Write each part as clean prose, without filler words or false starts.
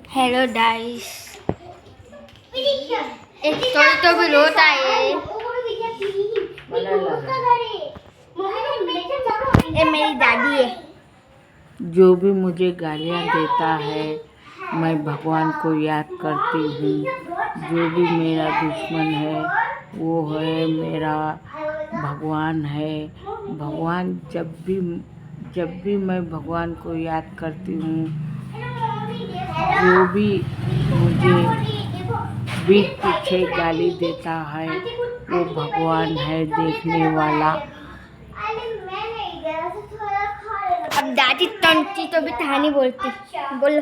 Hello guys, एक तो भी रोता है। ये मेरी दादी है। जो भी मुझे गालियाँ देता है मैं भगवान को याद करती हूँ। जो भी मेरा दुश्मन है वो है मेरा भगवान है। भगवान जब भी मैं भगवान को याद करती हूँ, जो भी मुझे बीच पीछे गाली देता है वो भगवान है देखने वाला। अब दादी तंती तो भी कहानी बोलती, बोलो।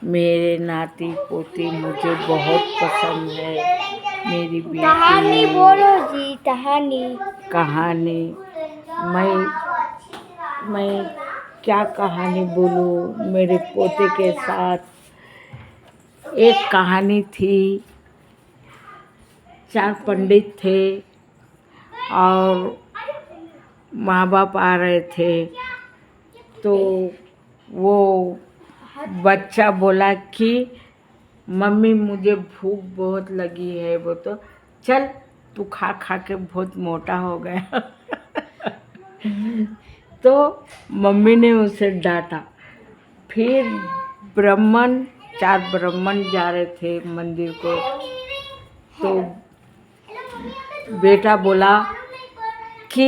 मेरे नाती पोती मुझे बहुत पसंद है। मेरी बेटी कहानी बोलो जी, कहानी। मैं क्या कहानी बोलूं। मेरे पोते के साथ एक कहानी थी। 4 पंडित थे और माँ बाप आ रहे थे, तो वो बच्चा बोला कि मम्मी मुझे भूख बहुत लगी है। वो तो चल तू खा खा के बहुत मोटा हो गया। तो मम्मी ने उसे डांटा। फिर 4 ब्राह्मण जा रहे थे मंदिर को, तो बेटा बोला कि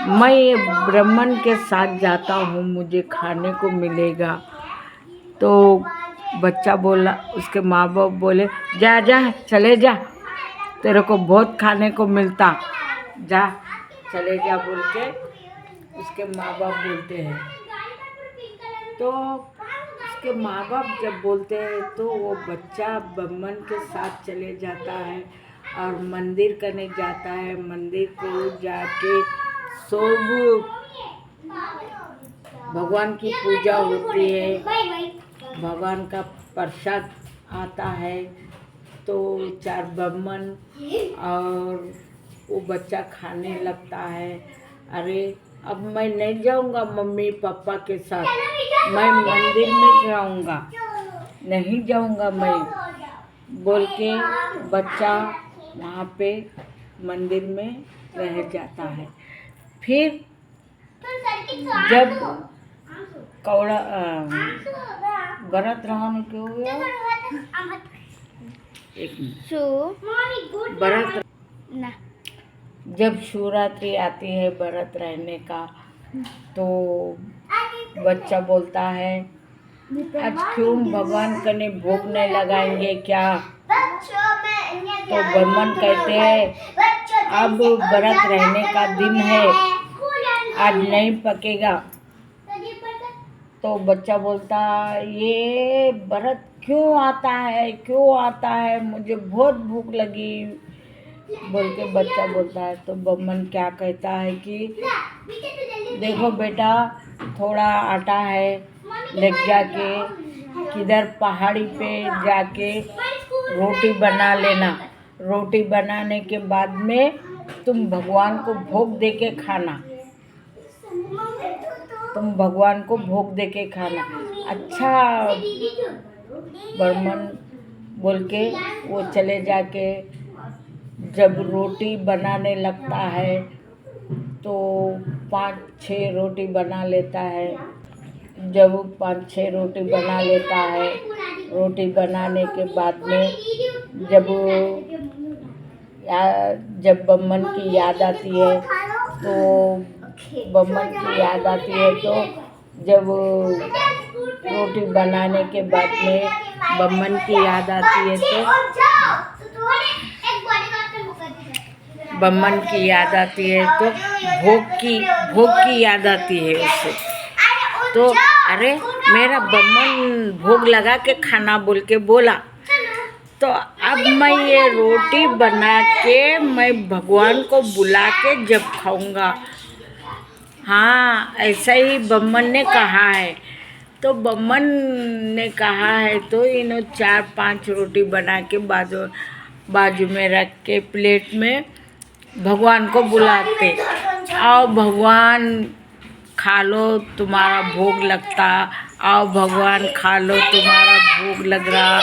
मैं ये ब्राह्मण के साथ जाता हूँ, मुझे खाने को मिलेगा। तो बच्चा बोला, उसके माँ बाप बोले जा जा चले जा, तेरे को बहुत खाने को मिलता, जा चले जा बोल के उसके माँ बाप बोलते हैं। तो उसके माँ बाप जब बोलते हैं तो वो बच्चा ब्राह्मण के साथ चले जाता है और मंदिर करने जाता है। मंदिर को जाके सब भगवान की पूजा होती है, भगवान का प्रसाद आता है। तो 4 ब्राह्मण और वो बच्चा खाने लगता है। अरे अब मैं नहीं जाऊंगा मम्मी पापा के साथ, मैं मंदिर में जाऊंगा, नहीं जाऊंगा मैं बोल के बच्चा वहाँ पे मंदिर में रह जाता है। फिर जब कौड़ा व्रत रहने के हुए व्रत ना, जब शिवरात्रि आती है व्रत रहने का, तो बच्चा बोलता है आज क्यों भगवान कने भोग नहीं लगाएंगे क्या। तो ब्राह्मण कहते हैं अब व्रत रहने का दिन है, आज नहीं पकेगा। तो बच्चा बोलता ये व्रत क्यों आता है, मुझे बहुत भूख लगी बोल के बच्चा बोलता है। तो ब्राह्मण क्या कहता है कि देखो बेटा, थोड़ा आटा है, ले जाके किधर पहाड़ी पे जाके रोटी बना लेना। रोटी बनाने के बाद में तुम भगवान को भोग दे के खाना, अच्छा ब्राह्मण बोल के वो चले जाके जब रोटी बनाने लगता है तो 5-6 रोटी बना लेता है। जब 5-6 रोटी बना लेता है, रोटी बनाने के बाद में जब ब्राह्मण की याद आती है तो जब रोटी बनाने के बाद में ब्राह्मण की याद आती है तो भोग की याद आती है उसे। तो अरे मेरा ब्राह्मण भोग लगा के खाना बोल के बोला, तो अब मैं ये रोटी बना के मैं भगवान को बुला के जब खाऊंगा। हाँ, ऐसा ही ब्राह्मण ने कहा है। तो ब्राह्मण ने कहा है तो इन्हों 4-5 रोटी बना के बाजू में रख के प्लेट में भगवान को बुलाते, आओ भगवान खा लो, तुम्हारा भोग लगता, आओ भगवान खा लो, तुम्हारा भूख लग रहा।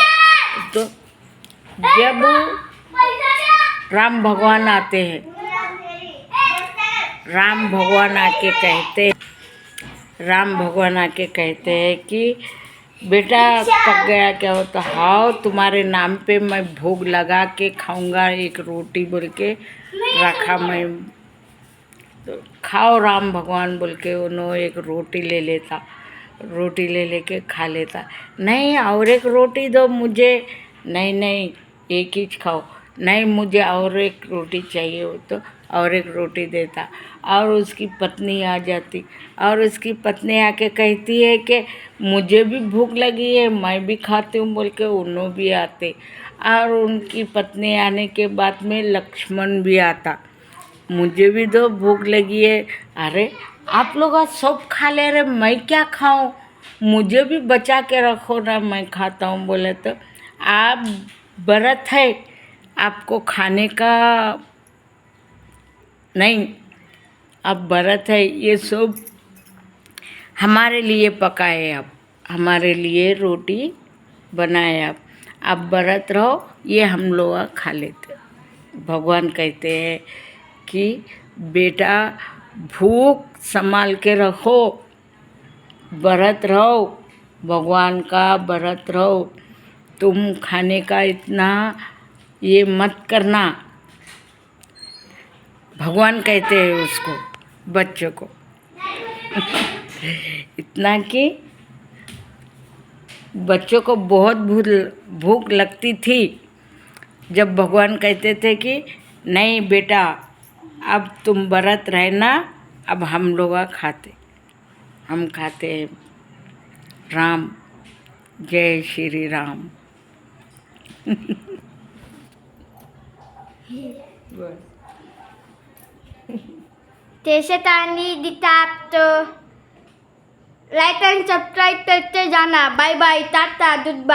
तो जब राम भगवान आते हैं, राम भगवान आके कहते हैं कि बेटा पक गया क्या हो? तो हाँ, तुम्हारे नाम पे मैं भोग लगा के खाऊंगा एक रोटी बोल के रखा मैं। तो खाओ राम भगवान बोल के उन्होंने एक रोटी ले लेता, रोटी ले लेके खा लेता। नहीं और एक रोटी दो मुझे। नहीं नहीं एक ही खाओ। नहीं मुझे और एक रोटी चाहिए हो तो और एक रोटी देता। और उसकी पत्नी आ जाती और उसकी पत्नी आके कहती है कि मुझे भी भूख लगी है, मैं भी खाती हूँ बोल के उन्हों भी आते। और उनकी पत्नी आने के बाद में लक्ष्मण भी आता, मुझे भी दो भूख लगी है। अरे आप लोग आज सब खा ले रहे, मैं क्या खाऊं? मुझे भी बचा के रखो ना, मैं खाता हूँ बोले। तो आप व्रत है, आपको खाने का नहीं, अब व्रत है, ये सब हमारे लिए पकाए, आप हमारे लिए रोटी बनाए, आप व्रत रहो, ये हम लोग खा लेते। भगवान कहते हैं कि बेटा भूख संभाल के रखो, व्रत रहो, भगवान का व्रत रहो, तुम खाने का इतना ये मत करना। भगवान कहते हैं उसको, बच्चों को इतना कि बच्चों को बहुत भूख लगती थी, जब भगवान कहते थे कि नहीं बेटा अब तुम व्रत रहना, अब हम लोग हम खाते हैं। राम जय श्री राम। जैसे तानी दिता आप तो लाइक एंड सब्सक्राइब करते जाना। Bye bye, tata, good bye.